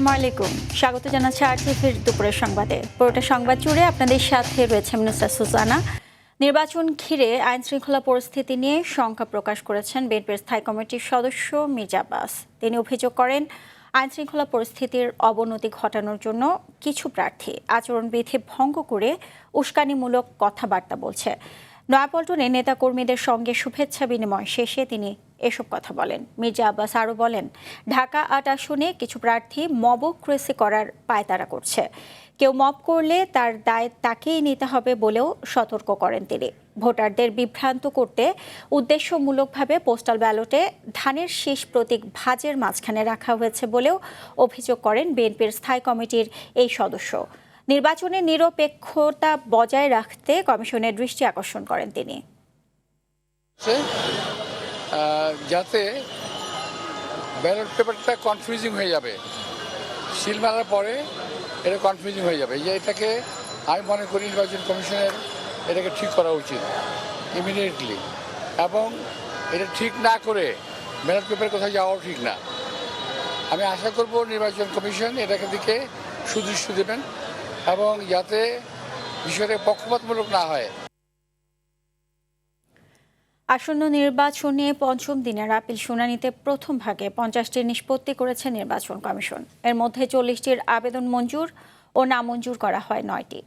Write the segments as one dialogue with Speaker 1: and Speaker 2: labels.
Speaker 1: আসসালামু আলাইকুম, স্বাগত জানাচ্ছি আরটিভির দুপুরের সংবাদে। পুরোটা সংবাদ জুড়ে আপনাদের সাথে রয়েছে মিনিস্টার সুজানা। নির্বাচন ঘিরে আইন শৃঙ্খলা পরিস্থিতি নিয়ে শঙ্কা প্রকাশ করেছেন বিএনপির স্থায়ী কমিটির সদস্য মির্জা আব্বাস। তিনি অভিযোগ করেন, আইন শৃঙ্খলা পরিস্থিতির অবনতি ঘটানোর জন্য কিছু প্রার্থী আচরণবিধি ভঙ্গ করে উস্কানিমূলক কথাবার্তা বলছে। নয়াপল্টনে নেতাকর্মীদের সঙ্গে শুভেচ্ছা বিনিময় শেষে তিনি এসব কথা বলেন। মির্জা আব্বাস আরও বলেন, ঢাকা ৮ আসনে কিছু প্রার্থী মবক্রেসি করার পায়তারা করছে। কেউ মব করলে তার দায় তাকেই নিতে হবে বলেও সতর্ক করেন তিনি। ভোটারদের বিভ্রান্ত করতে উদ্দেশ্যমূলকভাবে পোস্টাল ব্যালটে ধানের শীষ প্রতীক ভাঁজের মাঝখানে রাখা হয়েছে বলেও অভিযোগ করেন বিএনপির স্থায়ী কমিটির এই সদস্য। নির্বাচনে নিরপেক্ষতা বজায় রাখতে কমিশনের দৃষ্টি আকর্ষণ করেন তিনি।
Speaker 2: যাতে ব্যালট পেপারটা কনফিউজিং হয়ে যাবে, সিল মারার পরে এটা কনফিউজিং হয়ে যাবে, যে এটাকে আমি মনে করি নির্বাচন কমিশনের এটাকে ঠিক করা উচিত ইমিডিয়েটলি, এবং এটা ঠিক না করে ব্যালট পেপার কোথাও যাওয়াও ঠিক না। আমি আশা করব নির্বাচন কমিশন এটাকে দিকে সুদৃষ্টি দেবেন এবং যাতে বিষয়টা পক্ষপাতমূলক না হয়।
Speaker 1: আসন্ন নির্বাচনে পঞ্চম দিনের আপিল শুনানিতে প্রথম ভাগে 50টি নিষ্পত্তি করেছে নির্বাচন কমিশন। এর মধ্যে 40টির আবেদন মঞ্জুর ও নামঞ্জুর করা হয় 9টি।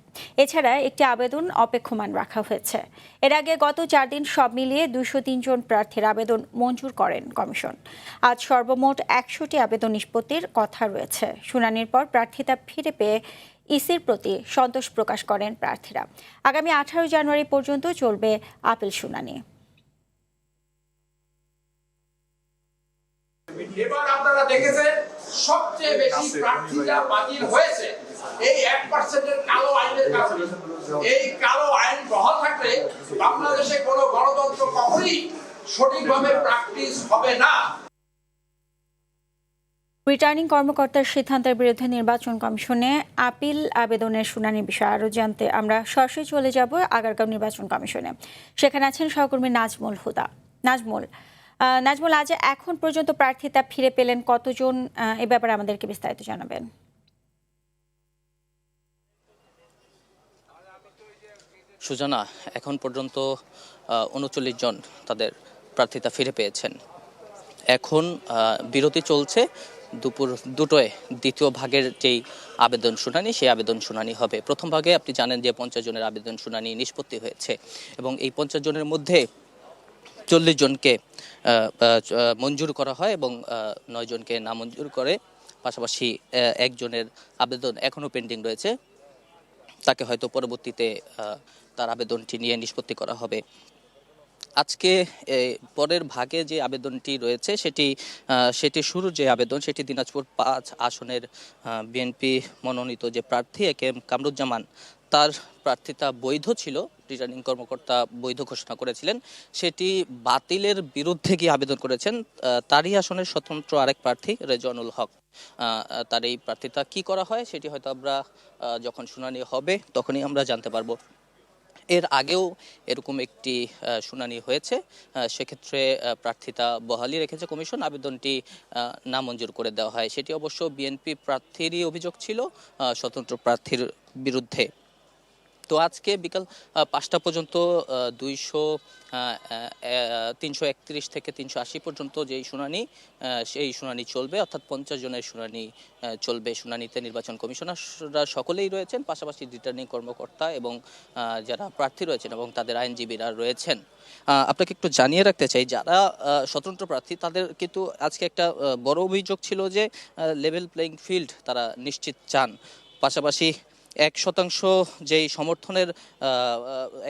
Speaker 1: এছাড়া একটি আবেদন অপেক্ষমান রাখা হয়েছে। এর আগে গত 4 দিন সব মিলিয়ে 203 জন প্রার্থীর আবেদন মঞ্জুর করেন কমিশন। আজ সর্বমোট 100টি আবেদন নিষ্পত্তির কথা রয়েছে। শুনানির পর প্রার্থিতা ফিরে পেয়ে ইসির প্রতি সন্তোষ প্রকাশ করেন প্রার্থীরা। আগামী 18 জানুয়ারি পর্যন্ত চলবে আপিল শুনানি।
Speaker 3: এবার আপনারা দেখেছেন সবচেয়ে বেশি প্রার্থীরা বাতিল হয়েছে এই 1% কালো আইনের কারণে। এই কালো আইন বহাল থাকলে বাংলাদেশে কোনো গণতন্ত্র কখনোই সঠিকভাবে প্র্যাকটিস হবে না।
Speaker 1: রিটার্নিং কর্মকর্তার সিদ্ধান্তের বিরুদ্ধে নির্বাচন কমিশনে আপিল আবেদনের শুনানির বিষয়ে আরও জানতে আমরা সরাসরি চলে যাব আগারগাঁও নির্বাচন কমিশনে। সেখানে আছেন সহকর্মী নাজমুল হুদা। নাজমুল, আজ এখন পর্যন্ত প্রার্থিতা ফিরে পেলেন কতজন, এ ব্যাপারে আমাদেরকে বিস্তারিত জানাবেন।
Speaker 4: সুজানা, এখন পর্যন্ত 39 জন তাদের প্রার্থিতা ফিরে পেয়েছেন। এখন বিরতি চলছে, দুপুর 2টোয় দ্বিতীয় ভাগের যেই আবেদন শুনানি, সেই আবেদন শুনানি হবে। প্রথম ভাগে আপনি জানেন যে 50 জনের আবেদন শুনানি নিষ্পত্তি হয়েছে এবং এই 50 জনের মধ্যে 40 জনকে মঞ্জুর করা হয় এবং 9 জনকে নামঞ্জুর করে। পাশাপাশি একজনের আবেদন এখনও পেন্ডিং রয়েছে, তাকে হয়তো পরবর্তীতে তার আবেদনটি নিয়ে নিষ্পত্তি করা হবে। আজকে পরের ভাগে যে আবেদনটি রয়েছে সেটি শুরুর যে আবেদন, সেটি দিনাজপুর 5 আসনের বিএনপি মনোনীত যে প্রার্থী একেএম কামরুজ্জামান, তার প্রার্থিতা বৈধ ছিল, রিটার্নিং কর্মকর্তা বৈধ ঘোষণা করেছিলেন। সেটি বাতিলের বিরুদ্ধে গিয়ে আবেদন করেছেন তারই আসনের স্বতন্ত্র আরেক প্রার্থী রেজওয়ানুল হক। তার এই প্রার্থিতা কি করা হয় সেটি হয়তো আমরা যখন শুনানি হবে তখনই আমরা জানতে পারবো। এর আগেও এরকম একটি শুনানি হয়েছে, সেক্ষেত্রে প্রার্থিতা বহালি রেখেছে কমিশন, আবেদনটি নামঞ্জুর করে দেওয়া হয়। সেটি অবশ্য বিএনপি প্রার্থীরই অভিযোগ ছিল স্বতন্ত্র প্রার্থীর বিরুদ্ধে। তো আজকে বিকাল 5টা পর্যন্ত 331 থেকে 380 পর্যন্ত যেই শুনানি, সেই শুনানি চলবে, অর্থাৎ 50 জনের শুনানি চলবে। শুনানিতে নির্বাচন কমিশনাররা সকলেই রয়েছেন, পাশাপাশি রিটার্নিং কর্মকর্তা এবং যারা প্রার্থী রয়েছেন এবং তাদের আইনজীবীরা রয়েছেন। আপনাকে একটু জানিয়ে রাখতে চাই, যারা স্বতন্ত্র প্রার্থী তাদের কিন্তু আজকে একটা বড় অভিযোগ ছিল যে লেভেল প্লেইং ফিল্ড তারা নিশ্চিত চান। পাশাপাশি 1% যেই সমর্থনের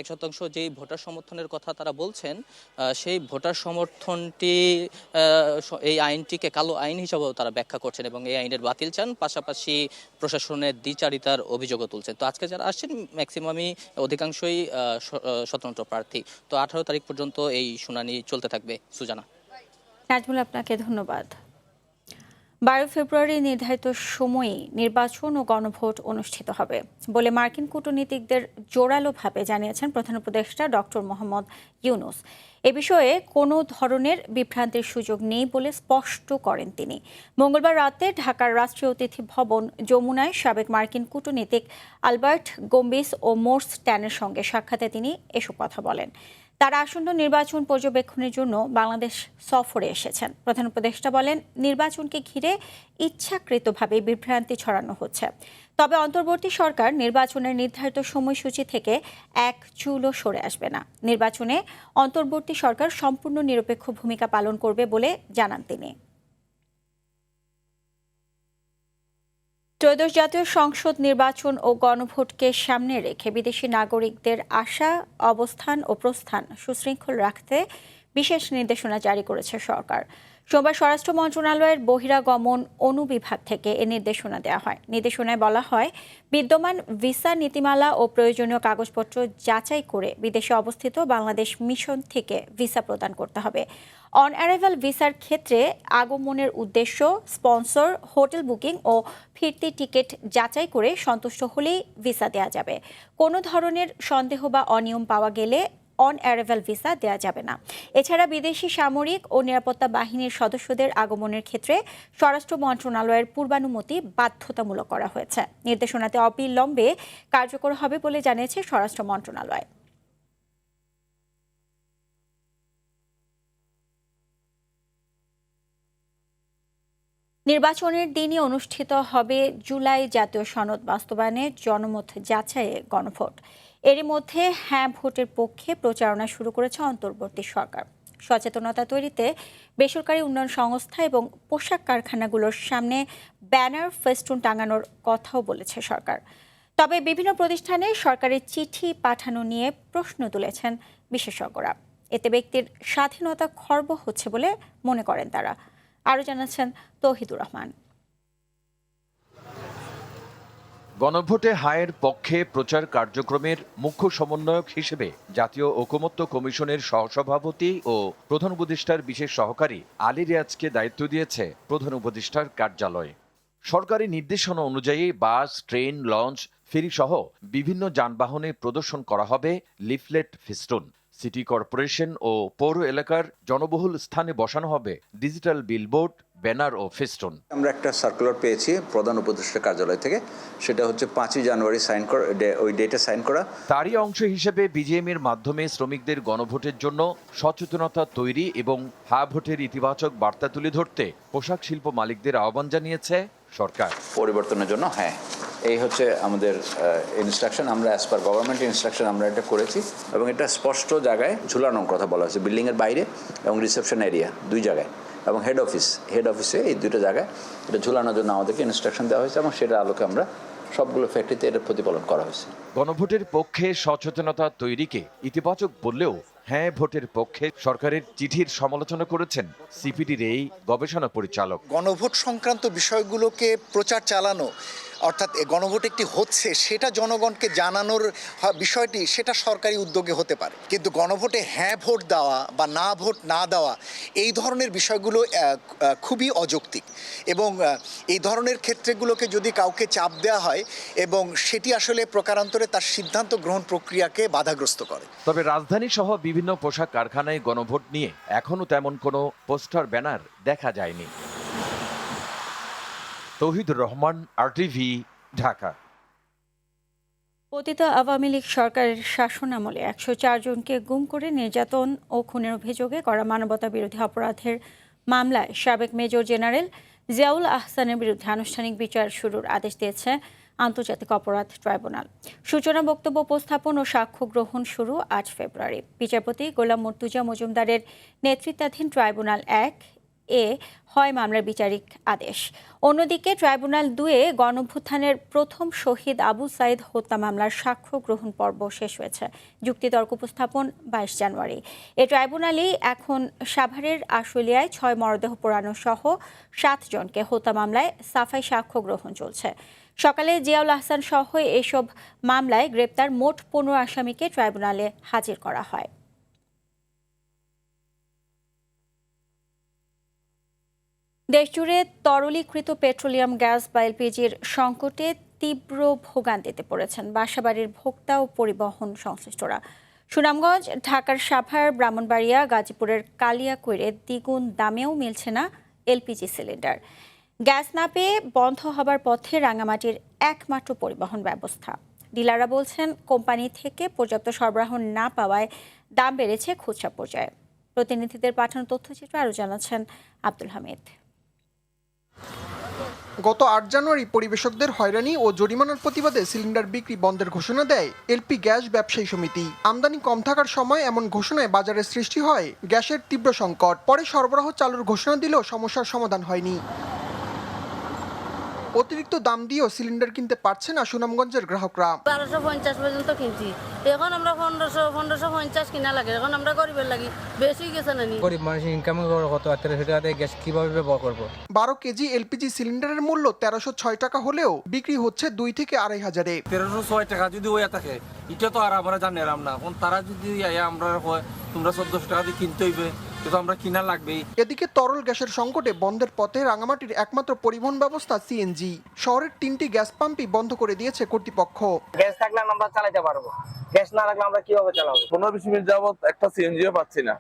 Speaker 4: 1% যেই ভোটার সমর্থনের কথা তারা বলছেন, সেই ভোটার সমর্থনটি এই আইনটিকে কালো আইন হিসাবেও তারা ব্যাখ্যা করছেন এবং এই আইনের বাতিল চান। পাশাপাশি প্রশাসনের দ্বিচারিতার অভিযোগও তুলছেন। তো আজকে যারা আসছেন ম্যাক্সিমামই অধিকাংশই স্বতন্ত্র প্রার্থী। তো 18 তারিখ পর্যন্ত এই শুনানি চলতে থাকবে। সুজানা।
Speaker 1: নাজমুল, আপনাকে ধন্যবাদ। 12 ফেব্রুয়ারি নির্ধারিত সময়ে নির্বাচন ও গণভোট অনুষ্ঠিত হবে বলে মার্কিন কূটনীতিকদের জোরালোভাবে জানিয়েছেন প্রধান উপদেষ্টা ডক্টর মোহাম্মদ ইউনূস। এ বিষয়ে কোনো ধরনের বিভ্রান্তির সুযোগ নেই বলে স্পষ্ট করেন তিনি। মঙ্গলবার রাতে ঢাকার রাষ্ট্রীয় অতিথি ভবন যমুনায় সাবেক মার্কিন কূটনীতিক আলবার্ট গম্বিস ও মোর্স ট্যানের সঙ্গে সাক্ষাতে তিনি এসব কথা বলেন। তারা আসন্ন নির্বাচন পর্যবেক্ষণের জন্য বাংলাদেশ সফরে এসেছেন। প্রধান উপদেষ্টা বলেন, নির্বাচনকে ঘিরে ইচ্ছাকৃতভাবে বিভ্রান্তি ছড়ানো হচ্ছে। তবে অন্তর্বর্তী সরকার নির্বাচনের নির্ধারিত সময়সূচি থেকে এক চুলও সরে আসবে না। নির্বাচনে অন্তর্বর্তী সরকার সম্পূর্ণ নিরপেক্ষ ভূমিকা পালন করবে বলে জানান তিনি। ত্রয়োদশ জাতীয় সংসদ নির্বাচন ও গণভোটকে সামনে রেখে বিদেশি নাগরিকদের আসা, অবস্থান ও প্রস্থান সুশৃঙ্খল রাখতে বিশেষ নির্দেশনা জারি করেছে সরকার। সোমবার স্বরাষ্ট্র মন্ত্রণালয়ের বহিরাগমন অনুবিভাগ থেকে এ নির্দেশনা দেওয়া হয়। নির্দেশনায় বলা হয়, বিদ্যমান ভিসা নীতিমালা ও প্রয়োজনীয় কাগজপত্র যাচাই করে বিদেশে অবস্থিত বাংলাদেশ মিশন থেকে ভিসা প্রদান করতে হবে। অন অ্যারাইভাল ভিসার ক্ষেত্রে আগমনের উদ্দেশ্য, স্পন্সর, হোটেল বুকিং ও ফিরতি টিকিট যাচাই করে সন্তুষ্ট হলেই ভিসা দেওয়া যাবে। কোনো ধরনের সন্দেহ বা অনিয়ম পাওয়া গেলে অন অ্যারাইভাল ভিসা দেওয়া যাবে না। এছাড়া বিদেশি সামরিক ও নিরাপত্তা বাহিনীর সদস্যদের আগমনের ক্ষেত্রে স্বরাষ্ট্র মন্ত্রণালয়ের পূর্বানুমতি বাধ্যতামূলক করা হয়েছে। নির্দেশনাতে অবিলম্বে কার্যকর হবে বলে জানিয়েছে স্বরাষ্ট্র মন্ত্রণালয়। নির্বাচনের দিনই অনুষ্ঠিত হবে জুলাই জাতীয় সনদ বাস্তবায়নে জনমত যাচাইয়ে গণভোট। এরই মধ্যে হ্যাঁ ভোটের পক্ষে প্রচারণা শুরু করেছে অন্তর্বর্তী সরকার। সচেতনতা তৈরিতে বেসরকারি উন্নয়ন সংস্থা এবং পোশাক কারখানাগুলোর সামনে ব্যানার, ফেস্টুন টাঙানোর কথাও বলেছে সরকার। তবে বিভিন্ন প্রতিষ্ঠানে সরকারের চিঠি পাঠানো নিয়ে প্রশ্ন তুলেছেন বিশেষজ্ঞরা। এতে ব্যক্তির স্বাধীনতা খর্ব হচ্ছে বলে মনে করেন তারা। আরও জানাচ্ছেন তৌহিদুর রহমান।
Speaker 5: গণভোটে হায়ের পক্ষে প্রচার কার্যক্রমের মুখ্য সমন্বয়ক হিসেবে জাতীয় ঐকমত্য কমিশনের সহসভাপতি ও প্রধান উপদেষ্টার বিশেষ সহকারী আলী রিয়াজকে দায়িত্ব দিয়েছে প্রধান উপদেষ্টার কার্যালয়। সরকারি নির্দেশনা অনুযায়ী বাস, ট্রেন, লঞ্চ, ফেরি সহ বিভিন্ন যানবাহনে প্রদর্শন করা হবে লিফলেট, ফেস্টুন। সিটি কর্পোরেশন ও পৌর এলাকার জনবহুল স্থানে বসানো হবে ডিজিটাল বিলবোর্ড, ব্যানার ও ফেস্টুন।
Speaker 6: আমরা একটা সার্কুলার পেয়েছি প্রধান উপদেষ্টার কার্যালয় থেকে, সেটা হচ্ছে 5ই জানুয়ারি সাইন করা, ওই ডেটে সাইন করা।
Speaker 5: তারই অংশ হিসেবে বিজিএম এর মাধ্যমে শ্রমিকদের গণভোটের জন্য সচেতনতা তৈরি এবং হ্যাঁ ভোটের ইতিবাচক বার্তা তুলে ধরতে পোশাক শিল্প মালিকদের আহ্বান জানিয়েছে সরকার।
Speaker 6: পরিবর্তনের জন্য হ্যাঁ, এই হচ্ছে আমাদের ইনস্ট্রাকশন। আমরা অ্যাজ পার গভর্নমেন্ট ইনস্ট্রাকশন আমরা এটা করেছি এবং এটা স্পষ্ট জায়গায় ঝুলানোর কথা বলা হয়েছে, বিল্ডিংয়ের বাইরে এবং রিসেপশন এরিয়া 2 জায়গায় এবং হেড অফিসে এই 2টা জায়গায় এটা ঝুলানোর জন্য আমাদেরকে ইনস্ট্রাকশন দেওয়া হয়েছে এবং সেটার আলোকে আমরা সবগুলো ফ্যাক্টরিতে এটা প্রতিপালন করা হয়েছে।
Speaker 5: গণভোটের পক্ষে সচেতনতা তৈরিকে ইতিবাচক বললেও হ্যাঁ ভোটের পক্ষে সরকারের চিঠির সমালোচনা করেছেন সিপিডির এই গবেষণা পরিচালক।
Speaker 7: গণভোট সংক্রান্ত বিষয়গুলোকে প্রচার চালানো, অর্থাৎ গণভোট একটি হচ্ছে সেটা জনগণকে জানানোর বিষয়টি, সেটা সরকারি উদ্যোগে হতে পারে, কিন্তু গণভোটে হ্যাঁ ভোট দেওয়া বা না ভোট না দেওয়া এই ধরনের বিষয়গুলো খুবই অযৌক্তিক এবং এই ধরনের ক্ষেত্রগুলোকে যদি কাউকে চাপ দেওয়া হয় এবং সেটি আসলে প্রকারান্তরে তার সিদ্ধান্ত গ্রহণ প্রক্রিয়াকে বাধাগ্রস্ত করে।
Speaker 5: তবে রাজধানী সহ বিভিন্ন পোশাক কারখানায় গণভোট নিয়ে এখনো তেমন কোনো পোস্টার, ব্যানার দেখা যায়নি। তৌহিদুর রহমান, RTV, ঢাকা।
Speaker 1: পতিত আওয়ামী লীগ সরকারের শাসনামলে 104 জনকে গুম করে নির্যাতন ও খুনের অভিযোগে করা মানবতা বিরোধী অপরাধের মামলায় সাবেক মেজর জেনারেল জিয়াউল আহসানের বিরুদ্ধে আনুষ্ঠানিক বিচার শুরুর আদেশ দিয়েছে আন্তর্জাতিক অপরাধ ট্রাইব্যুনাল। সূচনা, বক্তব্য উপস্থাপন ও সাক্ষ্য গ্রহণ শুরু 8 ফেব্রুয়ারি। বিচারপতি গোলাম মর্তুজা মজুমদারের নেতৃত্বাধীন ট্রাইব্যুনাল 1 এ হয় মামলার বিচারিক আদেশ। অন্যদিকে ট্রাইব্যুনাল 2-এ গণঅভ্যুত্থানের প্রথম শহীদ আবু সাইদ হত্যা মামলার সাক্ষ্য গ্রহণ পর্ব শেষ হয়েছে। যুক্তিতর্ক উপস্থাপন 22 জানুয়ারি। এই ট্রাইব্যুনালই এখন সাভারের আশুলিয়ায় 6 মরদেহ পোড়ানো সহ 7 জনকে হত্যা মামলায় সাফাই সাক্ষ্য গ্রহণ চলছে। সকালে জিয়াউল আহসান সহ এসব মামলায় গ্রেপ্তার মোট 15 আসামিকে ট্রাইব্যুনালে হাজির করা হয়। দেশজুড়ে তরলীকৃত পেট্রোলিয়াম গ্যাস বা এলপিজির সংকটে তীব্র ভোগান্তিতে পড়েছেন বাসাবাড়ির ভোক্তা ও পরিবহন সংশ্লিষ্টরা। সুনামগঞ্জ, ঢাকার সাভার, ব্রাহ্মণবাড়িয়া, গাজীপুরের কালিয়াকৈরে দ্বিগুণ দামেও মিলছে না এলপিজি সিলিন্ডার। গ্যাস না পেয়ে বন্ধ হবার পথে রাঙামাটির একমাত্র পরিবহন ব্যবস্থা। ডিলাররা বলছেন, কোম্পানি থেকে পর্যাপ্ত সরবরাহ না পাওয়ায় দাম বেড়েছে খুচরা পর্যায়ে। প্রতিনিধিদের পাঠানো তথ্যচিত্র আরও জানাচ্ছেন আব্দুল হামিদ।
Speaker 8: গত ৮ জানুয়ারি পরিবেশকদের হয়রানি ও জরিমানার প্রতিবাদে সিলিন্ডার বিক্রি বন্ধের ঘোষণা দেয় এলপি গ্যাস ব্যবসায়ী সমিতি। আমদানি কম থাকার সময় এমন ঘোষণায় বাজারে সৃষ্টি হয় গ্যাসের তীব্র সংকট। পরে সরবরাহ চালুর ঘোষণা দিলেও সমস্যার সমাধান হয়নি। অতিরিক্ত দাম দিয়েও সিলিন্ডার কিনতে পারছে না সুনামগঞ্জের গ্রাহকরা।
Speaker 9: 1250 পর্যন্ত কিনছি, এখন আমরা 1550 কিনা লাগে। এখন আমরা গরিবের লাগি বেশি গেছে না।
Speaker 10: গরিব মানুষ ইনকাম করে কত 1800 টাকা দিয়ে গ্যাস কিভাবে ব্যবহার করবো?
Speaker 8: 12 কেজি এলপিজি সিলিন্ডারের মূল্য 1306 টাকা হলেও বিক্রি হচ্ছে 2 থেকে 2.5 হাজারে।
Speaker 10: 1306 টাকা যদি ওয়া থাকে, এটা তো আর আমরা জানিলাম না। এখন তারা যদি আমরা হয় তোমরা 1400 টাকা দিয়ে কিনতে হইবে, কিন্তু আমরা কিনা লাগবেই।
Speaker 8: এদিকে তরল গ্যাসের সংকটে বন্ধের পথে রাঙামাটির একমাত্র পরিবহন ব্যবস্থা সিএনজি। শহরের 3টি গ্যাস পাম্পই বন্ধ করে দিয়েছে কর্তৃপক্ষ।
Speaker 11: গ্যাস থাকলে আমরা চালাতে পারবো, গ্যাস না থাকলে আমরা কিভাবে চালাবো?
Speaker 12: 15-20 মিনিট যাবত একটা সিএনজিও পাচ্ছি না।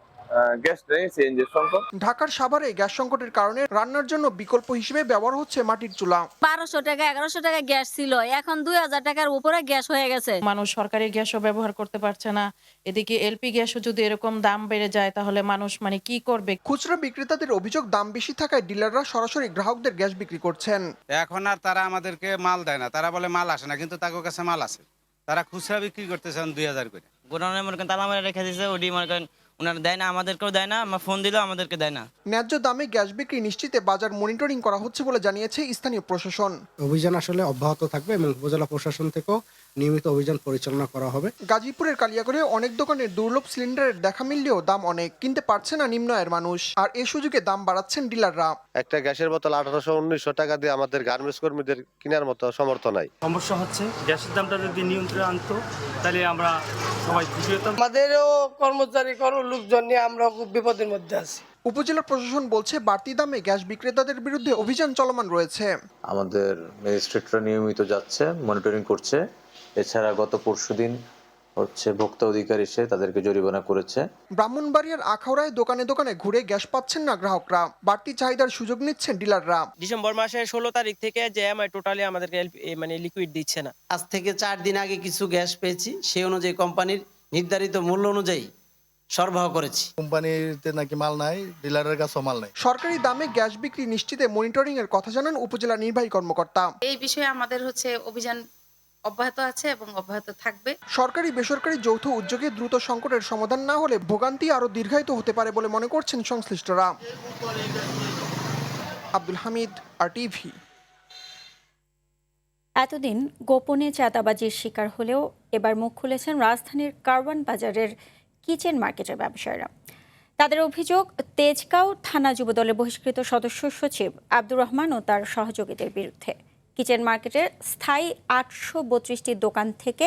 Speaker 12: গ্যাস নেই, সিএনজির সংকট।
Speaker 8: ঢাকার সাভারে গ্যাস সংকটের কারণে রান্নার জন্য বিকল্প হিসেবে ব্যবহার হচ্ছে মাটির চুলা।
Speaker 9: 1200 টাকা 1100 টাকা গ্যাস ছিল, এখন 2000 টাকার উপরে গ্যাস হয়ে গেছে।
Speaker 13: মানুষ সরকারি গ্যাসও ব্যবহার করতে পারছে না। এদিকে এলপি গ্যাসও যদি এরকম দাম বেড়ে যায় তাহলে মানুষ কি করবে?
Speaker 8: খুচরা বিক্রেতাদের অভিযোগ, দাম বেশি থাকায় ডিলাররা সরাসরি গ্রাহকদের গ্যাস বিক্রি করছেন।
Speaker 14: এখন আর তারা আমাদেরকে মাল দেয় না, তারা বলে মাল আসে না, কিন্তু তাদের কাছে মাল আছে। তারা খুচরা বিক্রি করতেছেন 2000 করে।
Speaker 11: গোডাউনে মনে করেন তালা মেরে রেখে দিয়েছে, ওডি মনে করেন ওনারা দেয় না, আমাদেরকেও দেয় না, আমরা ফোন দিলেও আমাদেরকে দেয় না।
Speaker 8: ন্যায্য দামে গ্যাস বিক্রি নিশ্চিতে বাজার মনিটরিং করা হচ্ছে বলে জানিয়েছে স্থানীয় প্রশাসন।
Speaker 15: অভিযান আসলে অব্যাহত থাকবে এবং উপজেলা প্রশাসন থেকেও নিয়মিত অভিযান পরিচালনা করা হবে।
Speaker 8: গাজীপুরের কালিয়াকৈরে অনেক দোকানে দুর্লভ সিলিন্ডারের দেখা মিললেও দাম অনেক, কিনতে পারছে না নিম্ন আয়ের মানুষ। আর এই সুযোগে দাম বাড়াচ্ছেন ডিলাররা।
Speaker 12: একটা গ্যাসের বোতল 1800-1900 টাকা দিয়ে আমাদের গার্মেন্টস কর্মীদের কেনার মতো সামর্থ্য নাই।
Speaker 10: সমস্যা হচ্ছে, গ্যাসের দামটা যদি নিয়ন্ত্রণে আনতো তাহলে আমরা সবাই খুশি হতাম।
Speaker 11: আমাদেরও কর্মচারী লোকজন নিয়ে আমরা খুব বিপদের মধ্যে আছি।
Speaker 8: উপজেলা প্রশাসন বলছে, বাড়তি দামে গ্যাস বিক্রেতাদের বিরুদ্ধে অভিযান চলমান রয়েছে।
Speaker 12: আমাদের ম্যাজিস্ট্রেটরা নিয়মিত যাচ্ছে, মনিটরিং করছে। এছাড়া গত পরশুদিন ভোক্তা অধিকার এসে তাদেরকে জরিমানা করেছে।
Speaker 8: ব্রাহ্মণবাড়িয়ার আখাউড়ায় দোকানে দোকানে ঘুরে গ্যাস পাচ্ছেন না গ্রাহকরা, বাড়তি চাহিদার সুযোগ নিচ্ছেন ডিলাররা।
Speaker 11: ডিসেম্বর মাসের 16 তারিখ থেকে জেএমআই টোটালি আমাদেরকে লিকুইড দিচ্ছে না। আজ থেকে 4 দিন আগে কিছু গ্যাস পেয়েছি, সেই অনুযায়ী কোম্পানির নির্ধারিত মূল্য অনুযায়ী সরবরাহ করেছি।
Speaker 12: কোম্পানিতে নাকি মাল নাই, ডিলারের কাছেও মাল নাই।
Speaker 8: সরকারি দামে গ্যাস বিক্রি নিশ্চিতে মনিটরিং এর কথা জানান উপজেলা নির্বাহী কর্মকর্তা।
Speaker 9: এই বিষয়ে আমাদের অভিযান অব্যাহত আছে এবং অব্যাহত থাকবে।
Speaker 8: সরকারি বেসরকারি যৌথ উদ্যোগে দ্রুত সংকটের সমাধান না হলে ভোগান্তি আরো দীর্ঘায়িত হতে পারে বলে মনে করছেন সংশ্লিষ্টরা। আব্দুল হামিদ, আরটিভি।
Speaker 1: এতদিন গোপনে চাঁদাবাজির শিকার হলেও এবার মুখ খুলেছেন রাজধানীর কারওয়ান বাজারের কিচেন মার্কেটের ব্যবসায়ীরা। তাদের অভিযোগ, তেজগাঁও থানা যুবদলের বহিষ্কৃত সদস্য সচিব আব্দুর রহমান ও তার সহযোগীদের বিরুদ্ধে। কিচেন মার্কেটের স্থায়ী 832টি দোকান থেকে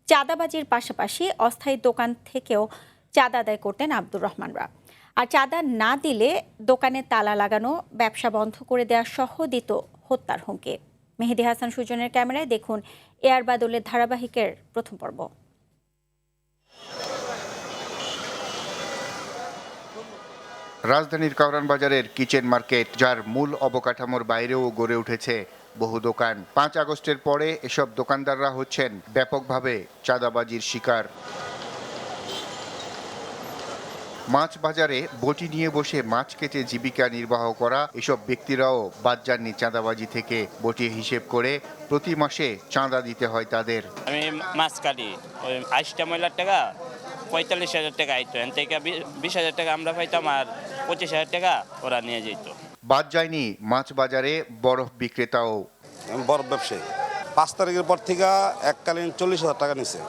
Speaker 1: চাঁদাবাজির পাশাপাশি অস্থায়ী দোকান থেকেও চাঁদা আদায় করতেন আব্দুর রহমানরা। আর চাঁদা না দিলে দোকানে তালা লাগানো, ব্যবসা বন্ধ করে দেওয়া সহ দিত হত্যার হুমকি। মেহেদী হাসান সুজনের ক্যামেরায় দেখুন এয়ার বাদলের ধারাবাহিকের প্রথম পর্ব।
Speaker 16: রাজধানীর কারওয়ান বাজারের কিচেন মার্কেট, যার মূল অবকাঠামোর বাইরেও গড়ে উঠেছে বহু দোকান। 5 আগস্টের পরে এসব দোকানদাররা হচ্ছেন ব্যাপকভাবে চাঁদাবাজির শিকার। মাছ বাজারে বটি নিয়ে বসে মাছ কেটে জীবিকা নির্বাহ করা এসব ব্যক্তিরাও বাদ যাননি চাঁদাবাজি থেকে। বটি হিসেব করে প্রতি মাসে চাঁদা দিতে হয় তাদের।
Speaker 11: আমি মাছ কাটি, ওই 80টা মহিলার টাকা 45,000 টাকা আইতো, এন থেকে 20,000 টাকা আমরা পাইতাম, আর 25,000 টাকা ওরা নিয়ে যেত।
Speaker 16: বাদ যায়নি মাছ বাজারে বরফ বিক্রেতাও।
Speaker 12: বরফ ব্যবসায়ী 5 তারিখের পর থেকে এককালীন 40,000 টাকা নিছে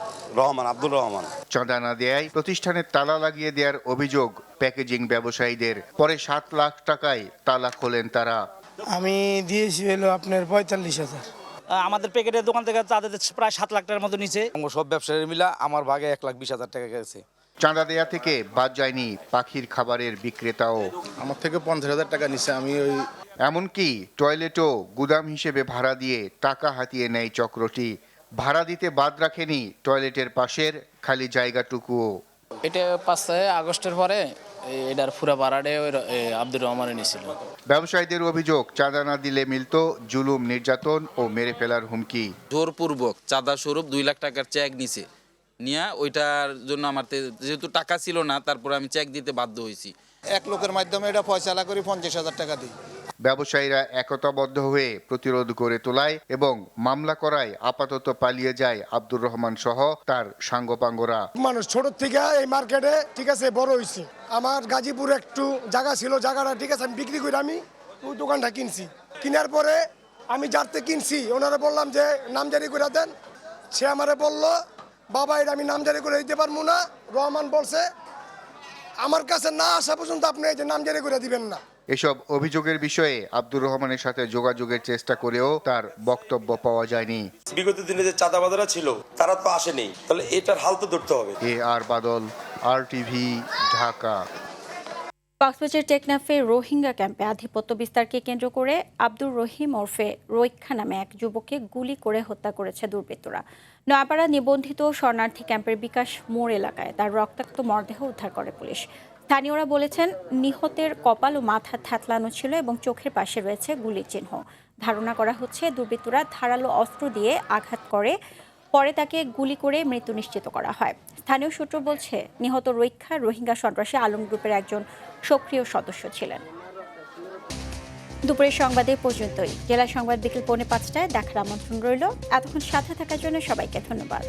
Speaker 12: আব্দুর রহমান।
Speaker 16: চাঁদা না দেয় প্রতিষ্ঠানের তালা লাগিয়ে দেওয়ার অভিযোগ প্যাকেজিং ব্যবসায়ীদের। পরে 7 লাখ টাকায় তালা খোলেন তারা।
Speaker 11: আমি দিয়েছি হলো আপনার 45,000। আমাদের প্যাকেটের দোকান থেকে তাদের প্রায় 7 লাখ টাকার মতো নিচে।
Speaker 10: সব ব্যবসায়ী মিলা আমার ভাগে 1,20,000 টাকা গেছে।
Speaker 16: চাঁদা দেয়া থেকে বাদ যায়নি পাখির খাবারের বিক্রেতাও।
Speaker 17: আমার থেকে 50,000 টাকা নিছে। আমি ওই
Speaker 16: এমনকি টয়লেটও গুদাম হিসেবে ভাড়া দিয়ে টাকা হাতিয়ে নেয় চক্রটি। ভাড়া দিতে বাদ রাখেনি টয়লেটের পাশের খালি জায়গাটুকুও।
Speaker 18: এটা 5 আগস্টের পরে এটার পুরা ভাড়াটে আব্দুর রহমানে নিছিল।
Speaker 16: ব্যবসায়ীদের অভিযোগ, চাঁদা না দিলে মিলত জুলুম, নির্যাতন ও মেরে ফেলার হুমকি।
Speaker 19: জোরপূর্বক চাঁদা স্বরূপ 2 লাখ টাকার চেক নিছে, নিয়ে ওইটার জন্য আমার যেহেতু টাকা ছিল না, তারপরে আমি চেক দিতে বাধ্য হয়েছি।
Speaker 17: এক লোকের মাধ্যমে এটা ফয়সালা করে 50,000 টাকা দিই।
Speaker 16: ব্যবসায়ীরা একতাবদ্ধ হয়ে প্রতিরোধ করে তোলায় এবং মামলা করায় আপাতত পালিয়ে যায় আব্দুর রহমান সহ তার সাঙ্গপাঙ্গরা।
Speaker 20: মানুষ ছোট থেকে এই মার্কেটে ঠিক আছে বড় হয়েছে। আমার গাজীপুরে একটু জায়গা ছিল, জায়গাটা ঠিক আছে আমি বিক্রি করে আমি ওই দোকানটা কিনছি। কেনার পরে আমি যারতে কিনছি ওনারা বললাম যে নামজারি করে দেন। সে আমারে বলল বাবা এটা আমি নামজারি করে দিতে পারবো না। রহমান বলছে আমার কাছে না আসা পর্যন্ত আপনি এই যে নামজারি করে দিবেন না।
Speaker 16: এসব অভিযোগের বিষয়ে আব্দুর রহমানের সাথে যোগাযোগের চেষ্টা করেও তার বক্তব্য পাওয়া যায়নি।
Speaker 21: বিগত দিনে যে চাঁদাবাজারা ছিল তারা তো আসেনি, তাহলে এটার হাল তো ধরতে হবে।
Speaker 16: আর বাদল, RTV, ঢাকা।
Speaker 1: কক্সবাজার টেকনাফে রোহিঙ্গা ক্যাম্পে আধিপত্য বিস্তারকে কেন্দ্র করে আব্দুর রহিম ওরফে রৈক্ষা নামে এক যুবককে গুলি করে হত্যা করেছে দুর্বৃত্তরা। নয়াপাড়া নিবন্ধিত শরণার্থী ক্যাম্পের বিকাশ মোড় এলাকায় তার রক্তাক্ত মরদেহ উদ্ধার করে পুলিশ। স্থানীয়রা বলেছেন নিহতের কপাল ও মাথা থ্যাতলানো ছিল এবং চোখের পাশে রয়েছে গুলির চিহ্ন। ধারণা করা হচ্ছে দুর্বৃত্তরা ধারালো অস্ত্র দিয়ে আঘাত করে পরে তাকে গুলি করে মৃত্যু নিশ্চিত করা হয়। স্থানীয় সূত্র বলছে নিহত রৈক্ষা রোহিঙ্গা সন্ত্রাসী আলম গ্রুপের একজন সক্রিয় সদস্য ছিলেন। দুপুরের সংবাদে পর্যন্তই। জেলা সংবাদ বিকেল 4:45টায় দেখার আমন্ত্রণ রইল। এতক্ষণ সাথে থাকার জন্য সবাইকে ধন্যবাদ।